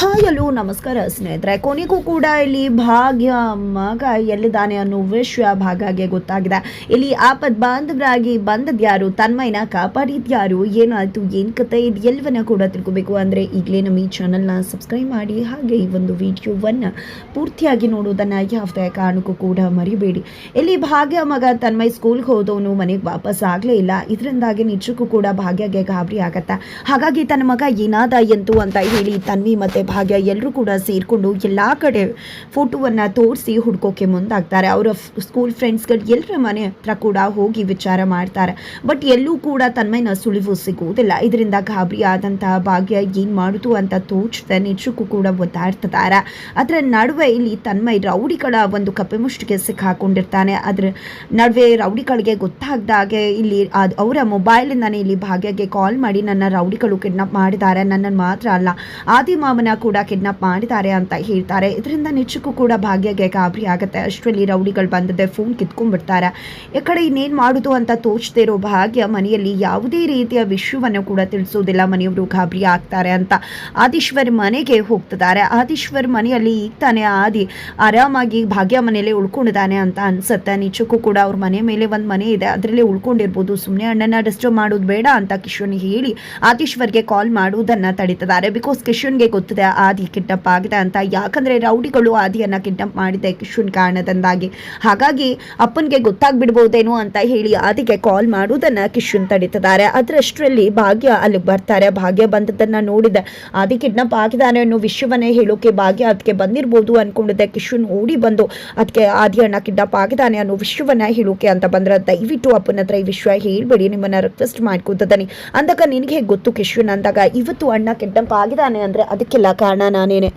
Hi hello ನಮಸ್ಕಾರ ಸ್ನೇಹಿತರೆ. ಕೊನೆಗೂ ಕೂಡ ಇಲ್ಲಿ ಭಾಗ್ಯ ಮಗ ಎಲ್ಲಿದ್ದಾನೆ ಅನ್ನೋ ವಿಷಯ ಭಾಗ್ಯಗೆ ಗೊತ್ತಾಗಿದೆ. ಇಲ್ಲಿ ಆಪತ್ ಬಾಂಧವರಾಗಿ ಬಂದದ್ಯಾರು, ತನ್ಮಯ್ಯನ ಕಾಪಾಡಿದ್ಯಾರು, ಏನಾಯ್ತು, ಏನ್ ಕತೆ, ಇದು ಎಲ್ಲವನ್ನ ಕೂಡ ತಿಳ್ಕೋಬೇಕು ಅಂದ್ರೆ ಈಗಲೇ ನಮ್ಮ ಈ ಚಾನಲ್ನ ಸಬ್ಸ್ಕ್ರೈಬ್ ಮಾಡಿ, ಹಾಗೆ ಈ ಒಂದು ವಿಡಿಯೋವನ್ನ ಪೂರ್ತಿಯಾಗಿ ನೋಡೋದನ್ನ ಯಾವುದೇ ಕಾರಣಕ್ಕೂ ಕೂಡ ಮರಿಬೇಡಿ. ಇಲ್ಲಿ ಭಾಗ್ಯ ಮಗ ತನ್ಮಯ್ ಸ್ಕೂಲ್ಗೆ ಹೋದವನು ಮನೆಗೆ ವಾಪಸ್ ಆಗ್ಲೇ ಇಲ್ಲ. ಇದರಿಂದಾಗಿ ನಿಜಕ್ಕೂ ಕೂಡ ಭಾಗ್ಯಗೆ ಗಾಬರಿ ಆಗತ್ತೆ. ಹಾಗಾಗಿ ತನ್ನ ಮಗ ಏನಾದ ಎಂತು ಅಂತ ಹೇಳಿ ತನ್ವಿ ಮತ್ತೆ ಭಾಗ್ಯ ಎಲ್ಲರೂ ಕೂಡ ಸೇರಿಕೊಂಡು ಎಲ್ಲ ಕಡೆ ಫೋಟೋವನ್ನು ತೋರಿಸಿ ಹುಡ್ಕೋಕೆ ಮುಂದಾಗ್ತಾರೆ. ಅವರ ಸ್ಕೂಲ್ ಫ್ರೆಂಡ್ಸ್ಗಳು ಎಲ್ಲರ ಮನೆ ಹತ್ರ ಕೂಡ ಹೋಗಿ ವಿಚಾರ ಮಾಡ್ತಾರೆ. ಬಟ್ ಎಲ್ಲೂ ಕೂಡ ತನ್ಮಯ್ಯನ ಸುಳಿವು ಸಿಗುವುದಿಲ್ಲ. ಇದರಿಂದ ಗಾಬರಿ ಆದಂತಹ ಭಾಗ್ಯ ಏನು ಮಾಡುದು ಅಂತ ತೋಚದೆ ನಿಜಕ್ಕೂ ಕೂಡ ಒದ್ದಾಡ್ತಿದ್ದಾರೆ. ಅದರ ನಡುವೆ ಇಲ್ಲಿ ತನ್ಮಯ್ ರೌಡಿಗಳ ಒಂದು ಕಪ್ಪೆ ಮುಷ್ಟಿಗೆ ಸಿಕ್ಕಾಕೊಂಡಿರ್ತಾನೆ. ಅದರ ನಡುವೆ ರೌಡಿಗಳಿಗೆ ಗೊತ್ತಾಗ್ದಾಗೆ ಇಲ್ಲಿ ಅವರ ಮೊಬೈಲಿಂದಾನೇ ಇಲ್ಲಿ ಭಾಗ್ಯಗೆ ಕಾಲ್ ಮಾಡಿ ನನ್ನ ರೌಡಿಗಳು ಕಿಡ್ನಾಪ್ ಮಾಡಿದ್ದಾರೆ, ನನ್ನನ್ನು ಮಾತ್ರ ಅಲ್ಲ ಆದಿಮಾಮನ ಕೂಡ ಕಿಡ್ನಾಪ್ ಮಾಡಿದ್ದಾರೆ ಅಂತ ಹೇಳ್ತಾರೆ. ಇದರಿಂದ ನಿಜಕ್ಕೂ ಕೂಡ ಭಾಗ್ಯಗೆ ಗಾಬರಿ ಆಗುತ್ತೆ. ಅಷ್ಟರಲ್ಲಿ ರೌಡಿಗಳು ಬಂದದೆ ಫೋನ್ ಕಿತ್ಕೊಂಡ್ಬಿಡ್ತಾರೆ. ಈ ಕಡೆ ಇನ್ನೇನು ಮಾಡೋದು ಅಂತ ತೋಚದೇ ಇರೋ ಭಾಗ್ಯ ಮನೆಯಲ್ಲಿ ಯಾವುದೇ ರೀತಿಯ ವಿಷಯವನ್ನು ಕೂಡ ತಿಳಿಸೋದಿಲ್ಲ. ಮನೆಯವರು ಗಾಬರಿ ಆಗ್ತಾರೆ ಅಂತ ಆದೀಶ್ವರ್ ಮನೆಗೆ ಹೋಗ್ತಿದ್ದಾರೆ. ಆದೀಶ್ವರ್ ಮನೆಯಲ್ಲಿ ಈಗ ತಾನೇ ಆದಿ ಆರಾಮಾಗಿ ಭಾಗ್ಯ ಮನೆಯಲ್ಲೇ ಉಳ್ಕೊಂಡಿದ್ದಾನೆ ಅಂತ ಅನ್ಸುತ್ತೆ. ನಿಜಕ್ಕೂ ಕೂಡ ಅವ್ರ ಮನೆ ಮೇಲೆ ಒಂದು ಮನೆ ಇದೆ, ಅದರಲ್ಲೇ ಉಳ್ಕೊಂಡಿರ್ಬೋದು. ಸುಮ್ಮನೆ ಅಣ್ಣನ ಡಿಸ್ಟರ್ಬ್ ಮಾಡೋದು ಬೇಡ ಅಂತ ಕಿಶನ್ ಹೇಳಿ ಆದೀಶ್ವರ್ಗೆ ಕಾಲ್ ಮಾಡುವುದನ್ನ ತಡೀತಿದ್ದಾರೆ. ಬಿಕಾಸ್ ಕಿಶನ್ಗೆ ಗೊತ್ತಿದೆ ಆದಿ ಕಿಡ್ನಾಪ್ ಆಗಿದೆ ಅಂತ. ಯಾಕಂದ್ರೆ ರೌಡಿಗಳು ಆದಿಯನ್ನ ಕಿಡ್ನಾಪ್ ಮಾಡಿದೆ ಕಿಶನ್ ಕಾರಣದಿಂದಾಗಿ. ಹಾಗಾಗಿ ಅಪ್ಪನ್ಗೆ ಗೊತ್ತಾಗ್ಬಿಡ್ಬೋದೇನೋ ಅಂತ ಹೇಳಿ ಆದಿಗೆ ಕಾಲ್ ಮಾಡುವುದನ್ನ ಕಿಶನ್ ತಡೀತಿದ್ದಾರೆ. ಅದರಷ್ಟರಲ್ಲಿ ಭಾಗ್ಯ ಅಲ್ಲಿಗೆ ಬರ್ತಾರೆ. ಭಾಗ್ಯ ಬಂದದನ್ನ ನೋಡಿದೆ. ಆದಿ ಕಿಡ್ನಾಪ್ ಆಗಿದ್ದಾನೆ ಅನ್ನೋ ವಿಷಯವನ್ನೇ ಹೇಳೋಕೆ ಭಾಗ್ಯ ಅದಕ್ಕೆ ಬಂದಿರ್ಬೋದು ಅನ್ಕೊಂಡಿದ್ದೆ. ಕಿಶನ್ ಓಡಿ ಬಂದು ಅದಕ್ಕೆ ಆದಿಯನ್ನ ಕಿಡ್ನಾಪ್ ಆಗಿದ್ದಾನೆ ಅನ್ನೋ ವಿಷಯವನ್ನ ಹೇಳೋಕೆ ಅಂತ ಬಂದ್ರೆ, ದಯವಿಟ್ಟು ಅಪ್ಪನ ಹತ್ರ ಈ ವಿಷಯ ಹೇಳ್ಬೇಡಿ, ನಿಮ್ಮನ್ನ ರಿಕ್ವೆಸ್ಟ್ ಮಾಡ್ಕೊತಿದ್ದಾನೆ ಅಂದಾಗ ನಿನಗೆ ಗೊತ್ತು ಕಿಶನ್ ಅಂದಾಗ, ಇವತ್ತು ಅಣ್ಣ ಕಿಡ್ನಾಪ್ ಆಗಿದ್ದಾನೆ ಅಂದ್ರೆ ಅದಕ್ಕೆಲ್ಲ ಕಾರಣ ನಾನೇನೆ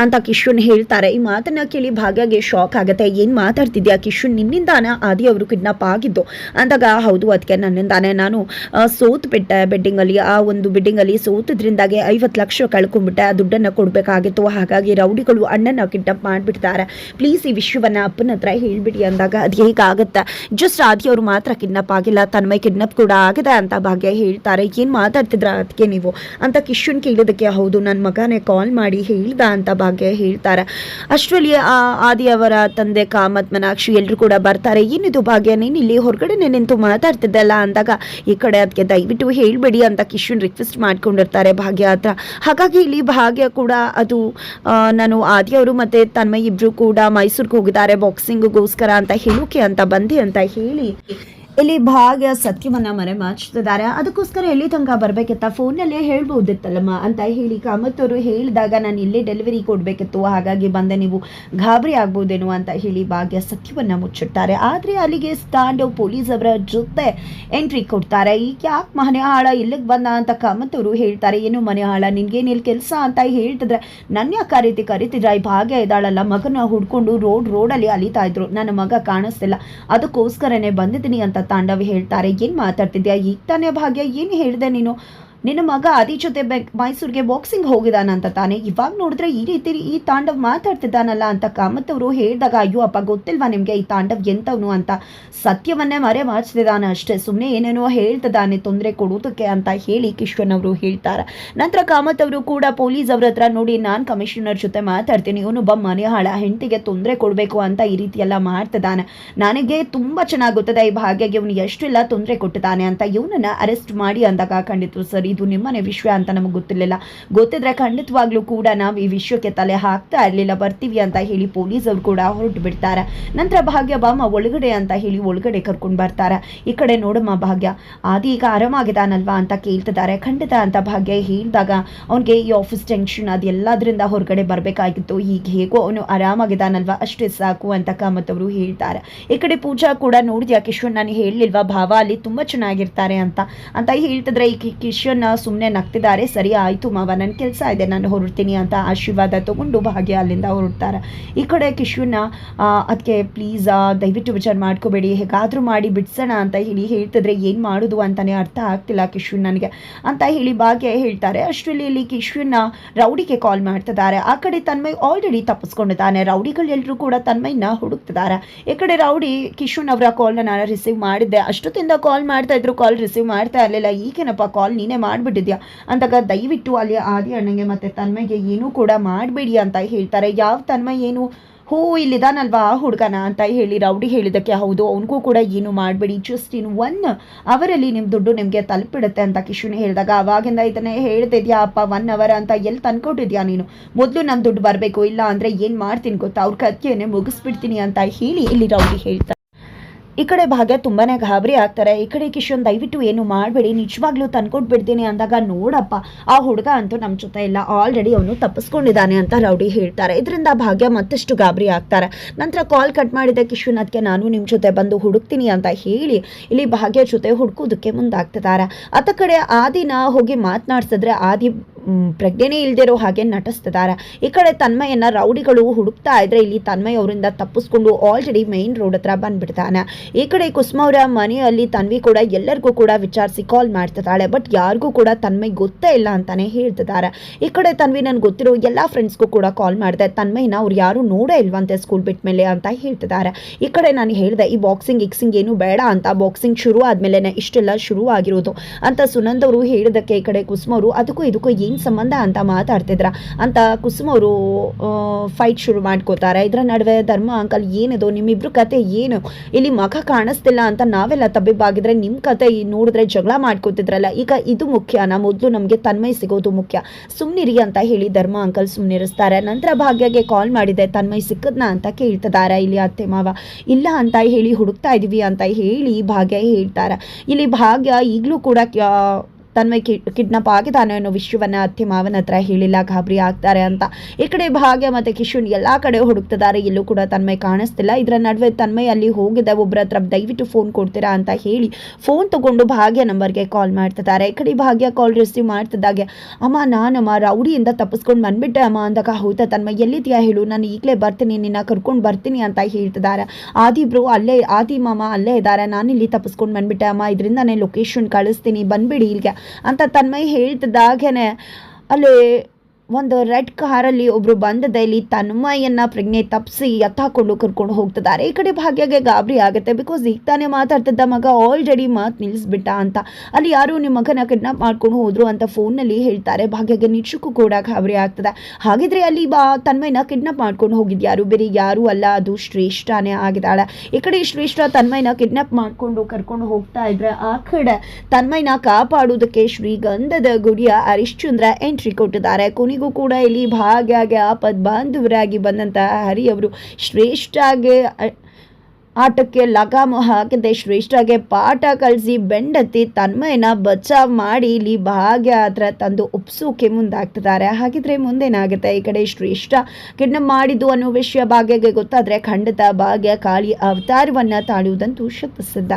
ಅಂತ ಕಿಶನ್ ಹೇಳ್ತಾರೆ. ಈ ಮಾತನ್ನ ಕೇಳಿ ಭಾಗ್ಯಗೆ ಶಾಕ್ ಆಗುತ್ತೆ. ಏನು ಮಾತಾಡ್ತಿದ್ಯಾ ಕಿಶನ್, ನಿನ್ನಿಂದಾನ ಆದಿ ಅವರು ಕಿಡ್ನಾಪ್ ಆಗಿದ್ದು ಅಂದಾಗ, ಹೌದು ಅದಕ್ಕೆ ನನ್ನಿಂದಾನೆ, ನಾನು ಸೋತ್ ಬಿಟ್ಟೆ ಬೆಡ್ಡಿಂಗಲ್ಲಿ, ಆ ಒಂದು ಬಿಡ್ಡಿಂಗಲ್ಲಿ ಸೋತದ್ರಿಂದಾಗೆ 50 ಲಕ್ಷ ಕಳ್ಕೊಂಡ್ಬಿಟ್ಟೆ, ಆ ದುಡ್ಡನ್ನು ಕೊಡಬೇಕಾಗಿತ್ತು. ಹಾಗಾಗಿ ರೌಡಿಗಳು ಅಣ್ಣನ ಕಿಡ್ನಾಪ್ ಮಾಡಿಬಿಡ್ತಾರೆ, ಪ್ಲೀಸ್ ಈ ವಿಷಯವನ್ನ ಅಪ್ಪನ ಹತ್ರ ಹೇಳ್ಬಿಡಿ ಅಂದಾಗ, ಅದು ಹೇಗಾಗುತ್ತೆ, ಜಸ್ಟ್ ಆದಿ ಅವರು ಮಾತ್ರ ಕಿಡ್ನಾಪ್ ಆಗಿಲ್ಲ, ತನ್ಮಯ್ ಕಿಡ್ನಾಪ್ ಕೂಡ ಆಗಿದೆ ಅಂತ ಭಾಗ್ಯ ಹೇಳ್ತಾರೆ. ಏನು ಮಾತಾಡ್ತಿದ್ರ ಅದಕ್ಕೆ ನೀವು ಅಂತ ಕಿಶನ್ ಕೇಳಿದಕ್ಕೆ, ಹೌದು ನನ್ನ ಮಗನೇ ಕಾಲ್ ಮಾಡಿ ಹೇಳ್ದ ಅಂತ ಭಾಗ್ಯ ಹೇಳ್ತಾರೆ. ಅಷ್ಟರಲ್ಲಿ ಆದಿ ಅವರ ತಂದೆ ಕಾಮತ್ ಮನಾಕ್ಷಿ ಎಲ್ಲರೂ ಕೂಡ ಬರ್ತಾರೆ. ಏನಿದು ಭಾಗ್ಯ, ನೀನು ಇಲ್ಲಿ ಹೊರಗಡೆ ನಿಂತು ಮಾತಾಡ್ತಿದ್ದಲ್ಲ ಅಂದಾಗ, ಈ ಕಡೆ ಅದಕ್ಕೆ ದಯವಿಟ್ಟು ಹೇಳ್ಬೇಡಿ ಅಂತ ಕಿಶನ್ ರಿಕ್ವೆಸ್ಟ್ ಮಾಡ್ಕೊಂಡಿರ್ತಾರೆ ಭಾಗ್ಯ ಹತ್ರ. ಹಾಗಾಗಿ ಇಲ್ಲಿ ಭಾಗ್ಯ ಕೂಡ ಅದು ನಾನು ಆದಿ ಅವರು ಮತ್ತೆ ತನ್ಮಯ್ ಇಬ್ರು ಕೂಡ ಮೈಸೂರಿಗೆ ಹೋಗಿದ್ದಾರೆ ಬಾಕ್ಸಿಂಗ್ಗೋಸ್ಕರ ಅಂತ ಹೇಳೋಕೆ ಅಂತ ಬಂದೆ ಅಂತ ಹೇಳಿ ಇಲ್ಲಿ ಭಾಗ್ಯ ಸತ್ಯವನ್ನ ಮರೆ ಮಾಚ್ತಿದ್ದಾರೆ. ಅದಕ್ಕೋಸ್ಕರ ಎಲ್ಲಿ ತನಕ ಬರ್ಬೇಕಿತ್ತ, ಫೋನಲ್ಲೇ ಹೇಳ್ಬೋದಿತ್ತಲ್ಲಮ್ಮ ಅಂತ ಹೇಳಿ ಕಾಮತ್ ಅವರು ಹೇಳಿದಾಗ, ನಾನು ಇಲ್ಲೇ ಡೆಲಿವರಿ ಕೊಡಬೇಕಿತ್ತು, ಹಾಗಾಗಿ ಬಂದೆ, ನೀವು ಗಾಬರಿ ಆಗ್ಬೋದೇನೋ ಅಂತ ಹೇಳಿ ಭಾಗ್ಯ ಸತ್ಯವನ್ನ ಮುಚ್ಚಿಡ್ತಾರೆ. ಆದರೆ ಅಲ್ಲಿಗೆ ತಾಂಡವ್ ಪೊಲೀಸ್ ಅವರ ಜೊತೆ ಎಂಟ್ರಿ ಕೊಡ್ತಾರೆ. ಈಗ ಯಾಕೆ ಮನೆ ಹಾಳ ಇಲ್ಲಿಗೆ ಬಂದ ಅಂತ ಕಾಮತ್ ಅವರು ಹೇಳ್ತಾರೆ. ಏನು ಮನೆ ಹಾಳ, ನಿನ್ಗೇನು ಇಲ್ಲಿ ಕೆಲಸ ಅಂತ ಹೇಳ್ತಿದ್ರೆ, ನನ್ನ ಯಾಕೆ ಕರಿತಿದ್ರ, ಈ ಭಾಗ್ಯ ಇದ್ದಾಳಲ್ಲ ಮಗನ ಹುಡ್ಕೊಂಡು ರೋಡಲ್ಲಿ ಅಲಿತಾ ಇದ್ರು, ನನ್ನ ಮಗ ಕಾಣಿಸ್ತಿಲ್ಲ, ಅದಕ್ಕೋಸ್ಕರನೇ ಬಂದಿದ್ದೀನಿ ಅಂತ ತಾಂಡವ್ ಹೇಳ್ತಾರೆ. ಏನು ಮಾತಾಡ್ತಿದ್ಯಾ, ಈಗ ತಾನೇ ಭಾಗ್ಯ, ಏನು ಹೇಳಿದೆ ನೀನು, ನಿನ್ನ ಮಗ ಆದಿ ಜೊತೆ ಮೈಸೂರಿಗೆ ಬಾಕ್ಸಿಂಗ್ ಹೋಗಿದಾನಂತ ತಾನೆ, ಇವಾಗ ನೋಡಿದ್ರೆ ಈ ರೀತಿ ಈ ತಾಂಡವ್ ಮಾತಾಡ್ತಿದ್ದಾನಲ್ಲ ಅಂತ ಕಾಮತ್ ಅವರು ಹೇಳಿದಾಗ, ಅಯ್ಯೋ ಅಪ್ಪ ಗೊತ್ತಿಲ್ವಾ ನಿಮಗೆ ಈ ತಾಂಡವ್ ಎಂತವನು ಅಂತ, ಸತ್ಯವನ್ನೇ ಮರೆ ಮಾಡ್ತಿದ್ದಾನೆ ಅಷ್ಟೇ, ಸುಮ್ಮನೆ ಏನೇನೋ ಹೇಳ್ತಿದ್ದಾನೆ ತೊಂದರೆ ಕೊಡೋದಕ್ಕೆ ಅಂತ ಹೇಳಿ ಕಿಶನ್ ಅವರು ಹೇಳ್ತಾರೆ. ನಂತರ ಕಾಮತ್ ಅವರು ಕೂಡ ಪೊಲೀಸ್ ಅವ್ರ ಹತ್ರ, ನೋಡಿ ನಾನು ಕಮಿಷನರ್ ಜೊತೆ ಮಾತಾಡ್ತೀನಿ, ಇವನೊಬ್ಬ ಮನೆ ಹಾಳ ಹೆಂಡತಿಗೆ ತೊಂದರೆ ಕೊಡಬೇಕು ಅಂತ ಈ ರೀತಿ ಎಲ್ಲ ಮಾಡ್ತಿದ್ದಾನೆ, ನನಗೆ ತುಂಬ ಚೆನ್ನಾಗಿ ಗೊತ್ತದೆ ಈ ಭಾಗ್ಯಗೆ ಇವನು ಎಷ್ಟೆಲ್ಲ ತೊಂದರೆ ಕೊಟ್ಟಿದ್ದಾನೆ ಅಂತ, ಇವನನ್ನ ಅರೆಸ್ಟ್ ಮಾಡಿ ಅಂದಾಗ, ಖಂಡಿತ ಸರಿ ಇದು ನಿಮ್ಮನೆ ವಿಷಯ ಅಂತ ನಮಗೆ ಗೊತ್ತಿರಲಿಲ್ಲ, ಗೊತ್ತಿದ್ರೆ ಖಂಡಿತವಾಗ್ಲೂ ಕೂಡ ನಾವು ಈ ವಿಷಯಕ್ಕೆ ತಲೆ ಹಾಕ್ತಾ ಇರಲಿಲ್ಲ, ಬರ್ತೀವಿ ಅಂತ ಹೇಳಿ ಪೊಲೀಸ್ ಅವರು ಕೂಡ ಹೊರಟು ಬಿಡ್ತಾರೆ. ನಂತರ ಭಾಗ್ಯ ಬಾಮ ಒಳಗಡೆ ಅಂತ ಹೇಳಿ ಒಳಗಡೆ ಕರ್ಕೊಂಡು ಬರ್ತಾರೆ. ಈ ಕಡೆ ನೋಡಮ್ಮ ಭಾಗ್ಯ, ಆದಿ ಈಗ ಆರಾಮಾಗಿದ್ದಾನಲ್ವಾ ಅಂತ ಕೇಳ್ತಿದ್ದಾರೆ. ಖಂಡಿತ ಅಂತ ಭಾಗ್ಯ ಹೇಳಿದಾಗ, ಅವನಿಗೆ ಈ ಆಫೀಸ್ ಟೆನ್ಷನ್ ಅದೆಲ್ಲದರಿಂದ ಹೊರಗಡೆ ಬರಬೇಕಾಗಿತ್ತು, ಈಗ ಹೇಗೋ ಅವನು ಆರಾಮಾಗಿದ್ದಾನಲ್ವಾ ಅಷ್ಟೇ ಸಾಕು ಅಂತ ಕಾಮತ್ ಅವರು ಹೇಳ್ತಾರೆ. ಈ ಕಡೆ ಪೂಜಾ ಕೂಡ, ನೋಡಿದ್ಯಾ ಕಿಶನ್, ನಾನು ಹೇಳಲಿಲ್ವಾ ಭಾವ ಅಲ್ಲಿ ತುಂಬ ಚೆನ್ನಾಗಿರ್ತಾರೆ ಅಂತ ಹೇಳ್ತಿದ್ರೆ, ಈ ಕಿಶನ್ ಸುಮ್ಮನೆ ನಗ್ತಿದ್ದಾರೆ. ಸರಿ ಆಯ್ತು ಮಾವ, ನನ್ನ ಕೆಲಸ ಇದೆ, ನಾನು ಹೊರಡ್ತೀನಿ ಅಂತ ಆಶೀರ್ವಾದ ತಗೊಂಡು ಭಾಗ್ಯ ಅಲ್ಲಿಂದ ಹೊರಡ್ತಾರೆ. ಈ ಕಡೆ ಕಿಶನ್ನ ಅದಕ್ಕೆ ಪ್ಲೀಸ್ ದಯವಿಟ್ಟು ವಿಚಾರ ಮಾಡ್ಕೋಬೇಡಿ, ಹೇಗಾದರೂ ಮಾಡಿ ಬಿಡ್ಸೋಣ ಅಂತ ಹೇಳಿ ಹೇಳ್ತಿದ್ರೆ, ಏನು ಮಾಡೋದು ಅಂತಾನೆ ಅರ್ಥ ಆಗ್ತಿಲ್ಲ ಕಿಶನ್ ನನಗೆ ಅಂತ ಹೇಳಿ ಭಾಗ್ಯ ಹೇಳ್ತಾರೆ. ಅಷ್ಟರಲ್ಲಿ ಇಲ್ಲಿ ಕಿಶನ್ನ ರೌಡಿಗೆ ಕಾಲ್ ಮಾಡ್ತಿದ್ದಾರೆ. ಆ ಕಡೆ ತನ್ಮಯ್ ಆಲ್ರೆಡಿ ತಪ್ಪಿಸ್ಕೊಂಡಿದ್ದಾನೆ. ರೌಡಿಗಳೆಲ್ಲರೂ ಕೂಡ ತನ್ಮಯ್ನ ಹುಡುಕ್ತಿದ್ದಾರೆ. ಈ ಕಡೆ ರೌಡಿ ಕಿಶನ್ ಅವರ ಕಾಲ್ನ ನಾನು ರಿಸೀವ್ ಮಾಡಿದ್ದೆ, ಅಷ್ಟೊತ್ತಿಂದ ಕಾಲ್ ಮಾಡ್ತಾ ಇದ್ರು, ಕಾಲ್ ರಿಸೀವ್ ಮಾಡ್ತಾ ಇರಲಿಲ್ಲ, ಈಗೇನಪ್ಪ ಕಾಲ್ ನೀನೇ ಮಾಡಿಬಿಟ್ಟಿದ್ಯಾ ಅಂದಾಗ ದಯವಿಟ್ಟು ಅಲ್ಲಿ ಆದಿ ಅಣ್ಣಂಗೆ ಮತ್ತು ತನ್ಮಯ್ಗೆ ಏನೂ ಕೂಡ ಮಾಡಬೇಡಿ ಅಂತ ಹೇಳ್ತಾರೆ. ಯಾವ ತನ್ಮಯ್ ಏನು ಹೋ ಇಲ್ಲಿದಾನಲ್ವಾ ಆ ಹುಡುಗನ ಅಂತ ಹೇಳಿ ರೌಡಿ ಹೇಳಿದ್ದಕ್ಕೆ ಹೌದು ಅವನಿಗೂ ಕೂಡ ಏನು ಮಾಡಬೇಡಿ, ಜಸ್ಟ್ ಇನ್ 1 ಅವರಲ್ಲಿ ನಿಮ್ಮ ದುಡ್ಡು ನಿಮಗೆ ತಲುಪಿಡುತ್ತೆ ಅಂತ ಕಿಶುನಿ ಹೇಳಿದಾಗ ಅವಾಗಿಂದ ಇದನ್ನೇ ಹೇಳ್ತಿದ್ಯಾ ಅಪ್ಪ 1 ಅವರ್ ಅಂತ ಎಲ್ಲಿ ತಂದ್ಕೊಟ್ಟಿದ್ಯಾ ನೀನು, ಮೊದಲು ನಮ್ಮ ದುಡ್ಡು ಬರಬೇಕು, ಇಲ್ಲ ಅಂದರೆ ಏನು ಮಾಡ್ತೀನಿ ಗೊತ್ತಾ ಅವ್ರ ಕತ್ತಿಯನ್ನೇ ಮುಗಿಸ್ಬಿಡ್ತೀನಿ ಅಂತ ಹೇಳಿ ಇಲ್ಲಿ ರೌಡಿ ಹೇಳ್ತಾರೆ. ಈ ಕಡೆ ಭಾಗ್ಯ ತುಂಬಾ ಗಾಬರಿ ಆಗ್ತಾರೆ. ಈ ಕಡೆ ಕಿಶನ್ ದಯವಿಟ್ಟು ಏನು ಮಾಡಬೇಡಿ, ನಿಜವಾಗ್ಲೂ ತಂದ್ಕೊಟ್ಬಿಡ್ತೀನಿ ಅಂದಾಗ ನೋಡಪ್ಪ ಆ ಹುಡುಗ ಅಂತೂ ನಮ್ಮ ಜೊತೆ ಇಲ್ಲ, ಆಲ್ರೆಡಿ ಅವನು ತಪ್ಪಿಸ್ಕೊಂಡಿದ್ದಾನೆ ಅಂತ ರೌಡಿ ಹೇಳ್ತಾರೆ. ಇದರಿಂದ ಭಾಗ್ಯ ಮತ್ತಷ್ಟು ಗಾಬರಿ ಆಗ್ತಾರೆ. ನಂತರ ಕಾಲ್ ಕಟ್ ಮಾಡಿದೆ ಕಿಶನ್, ಅದಕ್ಕೆ ನಾನು ನಿಮ್ಮ ಜೊತೆ ಬಂದು ಹುಡುಕ್ತೀನಿ ಅಂತ ಹೇಳಿ ಇಲ್ಲಿ ಭಾಗ್ಯ ಜೊತೆ ಹುಡುಕೋದಕ್ಕೆ ಮುಂದಾಗ್ತಿದ್ದಾರೆ. ಅತ್ತ ಕಡೆ ಆದಿನ ಹೋಗಿ ಮಾತನಾಡ್ಸಿದ್ರೆ ಆದಿ ಪ್ರಜ್ಞೆನೇ ಇಲ್ದಿರೋ ಹಾಗೆ ನಟಿಸ್ತಿದ್ದಾರೆ. ಈ ಕಡೆ ತನ್ಮಯನ್ನ ರೌಡಿಗಳು ಹುಡುಕ್ತಾ ಇದ್ರೆ ಇಲ್ಲಿ ತನ್ಮಯ್ ಅವರಿಂದ ತಪ್ಪಿಸ್ಕೊಂಡು ಆಲ್ರೆಡಿ ಮೈನ್ ರೋಡ್ ಹತ್ರ ಬಂದ್ಬಿಡ್ತಾನೆ. ಈ ಕಡೆ ಕುಸುಮ ಅವರ ಮನೆಯಲ್ಲಿ ತನ್ವಿ ಕೂಡ ಎಲ್ಲರಿಗೂ ಕೂಡ ವಿಚಾರಿಸಿ ಕಾಲ್ ಮಾಡ್ತಿದ್ದಾಳೆ. ಬಟ್ ಯಾರಿಗೂ ಕೂಡ ತನ್ಮಯ್ ಗೊತ್ತೇ ಇಲ್ಲ ಅಂತಾನೆ ಹೇಳ್ತಿದ್ದಾರೆ. ಈ ಕಡೆ ತನ್ವಿ ನನ್ಗೆ ಗೊತ್ತಿರೋ ಎಲ್ಲ ಫ್ರೆಂಡ್ಸ್ಗೂ ಕೂಡ ಕಾಲ್ ಮಾಡಿದೆ, ತನ್ಮಯ್ನ ಅವ್ರು ಯಾರು ನೋಡೇ ಇಲ್ವಂತೆ ಸ್ಕೂಲ್ ಬಿಟ್ಟ ಮೇಲೆ ಅಂತ ಹೇಳ್ತಿದ್ದಾರೆ. ಈ ಕಡೆ ನಾನು ಹೇಳಿದೆ ಈ ಬಾಕ್ಸಿಂಗ್ ಏನು ಬೇಡ ಅಂತ, ಬಾಕ್ಸಿಂಗ್ ಶುರು ಆದ್ಮೇಲೆ ಇಷ್ಟೆಲ್ಲ ಶುರು ಆಗಿರೋದು ಅಂತ ಸುನಂದ್ ಅವರು ಹೇಳಿದಕ್ಕೆ ಈ ಕಡೆ ಕುಸುಮ ಅವರು ಅದಕ್ಕೂ ಇದಕ್ಕೂ ಏನು ಸಂಬಂಧ ಅಂತ ಮಾತಾಡ್ತಿದ್ರ ಅಂತ ಕುಸುಮ ಅವರು ಫೈಟ್ ಶುರು ಮಾಡ್ಕೋತಾರೆ. ಇದರ ನಡುವೆ ಧರ್ಮ ಅಂಕಲ್ ಏನಿದು ನಿಮ್ಮಿಬ್ರು ಕತೆ ಏನು, ಇಲ್ಲಿ ಮಖ ಕಾಣಿಸ್ತಿಲ್ಲ ಅಂತ ನಾವೆಲ್ಲ ತಬ್ಬಿಬ್ಬಾಗಿದ್ರೆ ನಿಮ್ಮ ಕತೆ ನೋಡಿದ್ರೆ ಜಗಳ ಮಾಡ್ಕೋತಿದ್ರಲ್ಲ, ಈಗ ಇದು ಮುಖ್ಯನಾ, ಮೊದಲು ನಮಗೆ ತನ್ಮಯ್ ಸಿಗೋದು ಮುಖ್ಯ, ಸುಮ್ನಿರಿ ಅಂತ ಹೇಳಿ ಧರ್ಮ ಅಂಕಲ್ ಸುಮ್ನಿರಿಸ್ತಾರೆ. ನಂತರ ಭಾಗ್ಯಗೆ ಕಾಲ್ ಮಾಡಿದೆ, ತನ್ಮಯ್ ಸಿಕ್ಕದ್ನ ಅಂತ ಕೇಳ್ತಿದ್ದಾರೆ. ಇಲ್ಲಿ ಅತ್ತೆ ಮಾವ ಇಲ್ಲ ಅಂತ ಹೇಳಿ ಹುಡುಕ್ತಾ ಇದೀವಿ ಅಂತ ಹೇಳಿ ಭಾಗ್ಯ ಹೇಳ್ತಾರೆ. ಇಲ್ಲಿ ಭಾಗ್ಯ ಈಗಲೂ ಕೂಡ ತನ್ಮಯ್ ಕಿಡ್ನಾಪ್ ಆಗಿದ್ದಾನೆ ಅನ್ನೋ ವಿಷಯವನ್ನ ಅತ್ತೆ ಮಾವನ ಹತ್ರ ಹೇಳಿಲ್ಲ, ಗಾಬರಿ ಆಗ್ತಾರೆ ಅಂತ. ಈ ಕಡೆ ಭಾಗ್ಯ ಮತ್ತೆ ಕಿಶನ್ ಎಲ್ಲಾ ಕಡೆ ಹುಡುಕ್ತಿದ್ದಾರೆ, ಎಲ್ಲೂ ಕೂಡ ತನ್ಮಯ್ ಕಾಣಿಸ್ತಿಲ್ಲ. ಇದರ ನಡುವೆ ತನ್ಮಯ್ ಅಲ್ಲಿ ಹೋಗಿದೆ, ಒಬ್ಬರ ಹತ್ರ ದಯವಿಟ್ಟು ಫೋನ್ ಕೊಡ್ತೀರಾ ಅಂತ ಹೇಳಿ ಫೋನ್ ತಗೊಂಡು ಭಾಗ್ಯ ನಂಬರ್ಗೆ ಕಾಲ್ ಮಾಡ್ತಿದ್ದಾರೆ. ಈ ಕಡೆ ಭಾಗ್ಯ ಕಾಲ್ ರಿಸೀವ್ ಮಾಡ್ತಿದ್ದಾಗೆ ಅಮ್ಮ ನಾನಮ್ಮ ರೌಡಿಯಿಂದ ತಪ್ಪಿಸ್ಕೊಂಡು ಬಂದ್ಬಿಟ್ಟೆ ಅಮ್ಮ ಅಂದಾಗ ಹೌದಾ ತನ್ಮಯ್ ಎಲ್ಲಿದ್ಯಾ ಹೇಳು, ನಾನು ಈಗಲೇ ಬರ್ತೀನಿ, ನಿನ್ನ ಕರ್ಕೊಂಡು ಬರ್ತೀನಿ ಅಂತ ಹೇಳ್ತಿದ್ದಾರೆ. ಆದಿಬ್ರು ಅಲ್ಲೇ ಆದಿ ಮಾಮ ಅಲ್ಲೇ ಇದ್ದಾರೆ, ನಾನಿಲ್ಲಿ ತಪ್ಪಿಸ್ಕೊಂಡು ಬಂದ್ಬಿಟ್ಟೆ ಅಮ್ಮ, ಇದರಿಂದನೇ ಲೊಕೇಶನ್ ಕಳಿಸ್ತೀನಿ ಬಂದ್ಬಿಡಿ ಇಲ್ಲಿಗೆ ಅಂತ ತನ್ಮಯ್ ಹೇಳ್ತಿದ್ದಾಗೇನೆ ಅಲ್ಲಿ ಒಂದು ರೆಡ್ ಕಾರಲ್ಲಿ ಒಬ್ರು ಬಂದದ ಇಲ್ಲಿ ತನ್ಮಯನ್ನ ಪ್ರಜ್ಞೆ ತಪ್ಪಿಸಿ ಎತ್ತಾಕೊಂಡು ಕರ್ಕೊಂಡು ಹೋಗ್ತಿದ್ದಾರೆ. ಈ ಕಡೆ ಭಾಗ್ಯಗೆ ಗಾಬರಿ ಆಗುತ್ತೆ, ಬಿಕಾಸ್ ಈಗ ತಾನೇ ಮಾತಾಡ್ತಿದ್ದ ಮಗ ಆಲ್ರೆಡಿ ಮಾತು ನಿಲ್ಲಿಸ್ಬಿಟ್ಟ ಅಂತ, ಅಲ್ಲಿ ಯಾರು ನಿಮ್ಮ ಮಗನ ಕಿಡ್ನಾಪ್ ಮಾಡ್ಕೊಂಡು ಹೋದ್ರು ಅಂತ ಫೋನ್ನಲ್ಲಿ ಹೇಳ್ತಾರೆ. ಭಾಗ್ಯಗೆ ನಿಜಕ್ಕೂ ಕೂಡ ಗಾಬರಿ ಆಗ್ತದೆ. ಹಾಗಿದ್ರೆ ಅಲ್ಲಿ ತನ್ಮಯನ ಕಿಡ್ನಾಪ್ ಮಾಡ್ಕೊಂಡು ಹೋಗಿದ್ಯಾರು, ಬೇರೆ ಯಾರು ಅಲ್ಲ, ಅದು ಶ್ರೇಷ್ಠನೇ ಆಗಿದ್ದಾಳೆ. ಈ ಕಡೆ ಶ್ರೇಷ್ಠ ತನ್ಮಯನ ಕಿಡ್ನಾಪ್ ಮಾಡ್ಕೊಂಡು ಕರ್ಕೊಂಡು ಹೋಗ್ತಾ ಇದ್ರೆ ಆ ಕಡೆ ತನ್ಮಯನ ಕಾಪಾಡುವುದಕ್ಕೆ ಶ್ರೀಗಂಧದ ಗುಡಿಯ ಹರಿಶ್ಚಂದ್ರ ಎಂಟ್ರಿ ಕೊಟ್ಟಿದ್ದಾರೆ. ಕೂಡ ಇಲ್ಲಿ ಭಾಗ್ಯಗೆ ಆಪದ್ ಬಾಂಧವರಾಗಿ ಬಂದಂತಹ ಹರಿ ಅವರು ಶ್ರೇಷ್ಠಗೆ ಆಟಕ್ಕೆ ಲಗಾಮ ಹಾಕಿದೆ, ಶ್ರೇಷ್ಠಗೆ ಪಾಠ ಕಲಿಸಿ ಬೆಂಡತಿ ತನ್ಮಯನ ಬಚಾವ್ ಮಾಡಿ ಇಲ್ಲಿ ಭಾಗ್ಯ ಹತ್ರ ತಂದು ಉಪ್ಸೋಕೆ ಮುಂದಾಗ್ತಿದ್ದಾರೆ. ಹಾಗಿದ್ರೆ ಮುಂದೇನಾಗುತ್ತೆ, ಈ ಕಡೆ ಶ್ರೇಷ್ಠ ಕಿಡ್ನಾಪ್ ಮಾಡಿದ್ದು ಅನ್ನೋ ವಿಷಯ ಭಾಗ್ಯಗೆ ಗೊತ್ತಾದ್ರೆ ಖಂಡಿತ ಭಾಗ್ಯ ಕಾಳಿ ಅವತಾರವನ್ನ ತಾಳುವುದಂತೂ ಶತಸಿದ್ಧ.